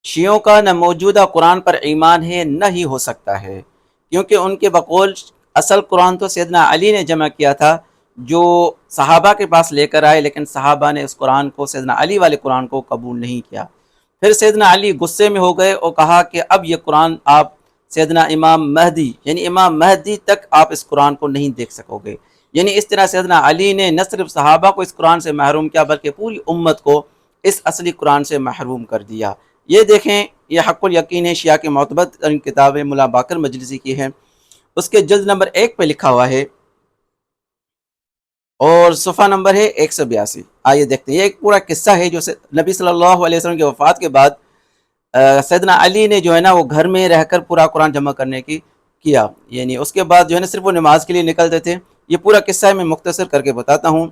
شیعوں کا نہ موجودہ قرآن پر ایمان ہے نہ ہی ہو سکتا ہے، کیونکہ ان کے بقول اصل قرآن تو سیدنا علی نے جمع کیا تھا، جو صحابہ کے پاس لے کر آئے، لیکن صحابہ نے اس قرآن کو، سیدنا علی والے قرآن کو قبول نہیں کیا۔ پھر سیدنا علی غصے میں ہو گئے اور کہا کہ اب یہ قرآن آپ سیدنا امام مہدی، یعنی امام مہدی تک آپ اس قرآن کو نہیں دیکھ سکو گے۔ یعنی اس طرح سیدنا علی نے نہ صرف صحابہ کو اس قرآن سے محروم کیا، بلکہ پوری امت کو اس اصلی قرآن سے محروم کر دیا۔ یہ دیکھیں، یہ حق الیقین ہے، شیعہ کی معتبر کتابیں ملا باقر مجلسی کی ہیں، اس کے جلد نمبر 1 پہ لکھا ہوا ہے اور صفحہ نمبر ہے 182۔ آئیے دیکھتے ہیں، یہ ایک پورا قصہ ہے جو نبی صلی اللہ علیہ وسلم کی وفات کے بعد سیدنا علی نے جو ہے نا وہ گھر میں رہ کر پورا قرآن جمع کرنے کی کیا، یعنی اس کے بعد جو ہے نا صرف وہ نماز کے لیے نکلتے تھے۔ یہ پورا قصہ میں مختصر کر کے بتاتا ہوں۔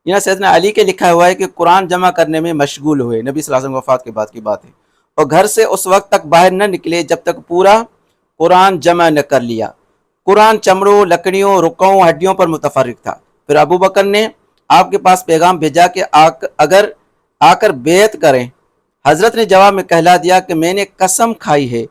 یہاں سیدنا علی کے لکھا ہوا ہے کہ قرآن جمع کرنے میں مشغول ہوئے، نبی صلی اللہ علیہ وسلم وفات کے بعد کی بات ہے، اور گھر سے اس وقت تک باہر نہ نکلے جب تک پورا قرآن جمع نہ کر لیا۔ قرآن چمڑوں، لکڑیوں، رکوں، ہڈیوں پر متفرق تھا۔ پھر ابو بکر نے آپ کے پاس پیغام بھیجا کہ اگر آ کر بیعت کریں۔ حضرت نے جواب میں کہلا دیا کہ میں نے قسم کھائی ہے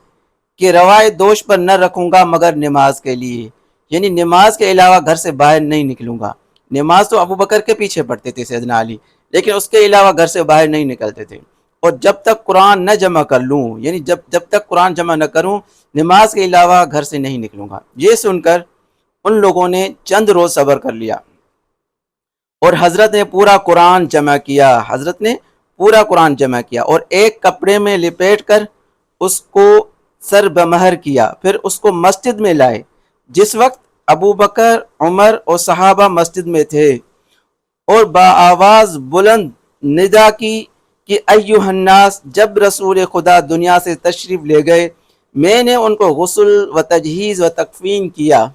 کہ روائے دوش پر نہ رکھوں گا مگر نماز کے لیے، یعنی نماز کے علاوہ گھر سے باہر نہیں نکلوں گا۔ نماز تو ابو بکر کے پیچھے پڑھتے تھے سیدنا علی، لیکن اس کے علاوہ گھر سے باہر نہیں نکلتے تھے، اور جب تک قرآن نہ جمع کر لوں، یعنی جب تک قرآن جمع نہ کروں نماز کے علاوہ گھر سے نہیں نکلوں گا۔ یہ سن کر ان لوگوں نے چند روز صبر کر لیا اور حضرت نے پورا قرآن جمع کیا اور ایک کپڑے میں لپیٹ کر اس کو سر بمہر کیا۔ پھر اس کو مسجد میں لائے جس وقت ابو بکر، عمر اور صحابہ مسجد میں تھے، اور بآواز بلند ندا کی کہ ایھا الناس، جب رسول خدا دنیا سے تشریف لے گئے میں نے ان کو غسل و تجہیز و تکفین کیا۔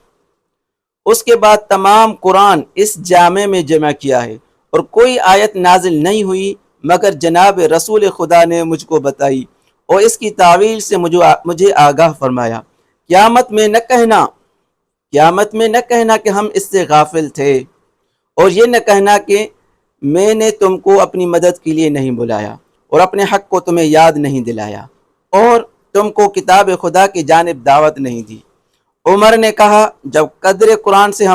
اس کے بعد تمام قرآن اس جامع میں جمع کیا ہے، اور کوئی آیت نازل نہیں ہوئی مگر جناب رسول خدا نے مجھ کو بتائی اور اس کی تعویل سے مجھے آگاہ فرمایا۔ قیامت میں نہ کہنا کہ ہم اس سے غافل تھے، اور یہ نہ کہنا کہ میں نے تم کو اپنی مدد کے لیے نہیں بلایا اور اپنے حق کو تمہیں یاد نہیں دلایا اور تم کو کتاب خدا کی جانب دعوت نہیں دی۔ عمر نے کہا، جب قدر قرآن سے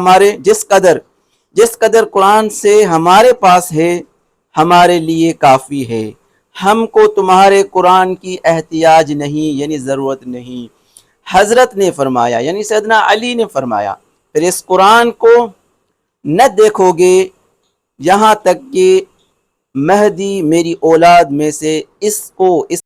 جس قدر قرآن سے ہمارے پاس ہے ہمارے لیے کافی ہے، ہم کو تمہارے قرآن کی احتیاج نہیں، یعنی ضرورت نہیں۔ حضرت نے فرمایا، یعنی سیدنا علی نے فرمایا، پھر اس قرآن کو نہ دیکھو گے یہاں تک کہ مہدی میری اولاد میں سے اس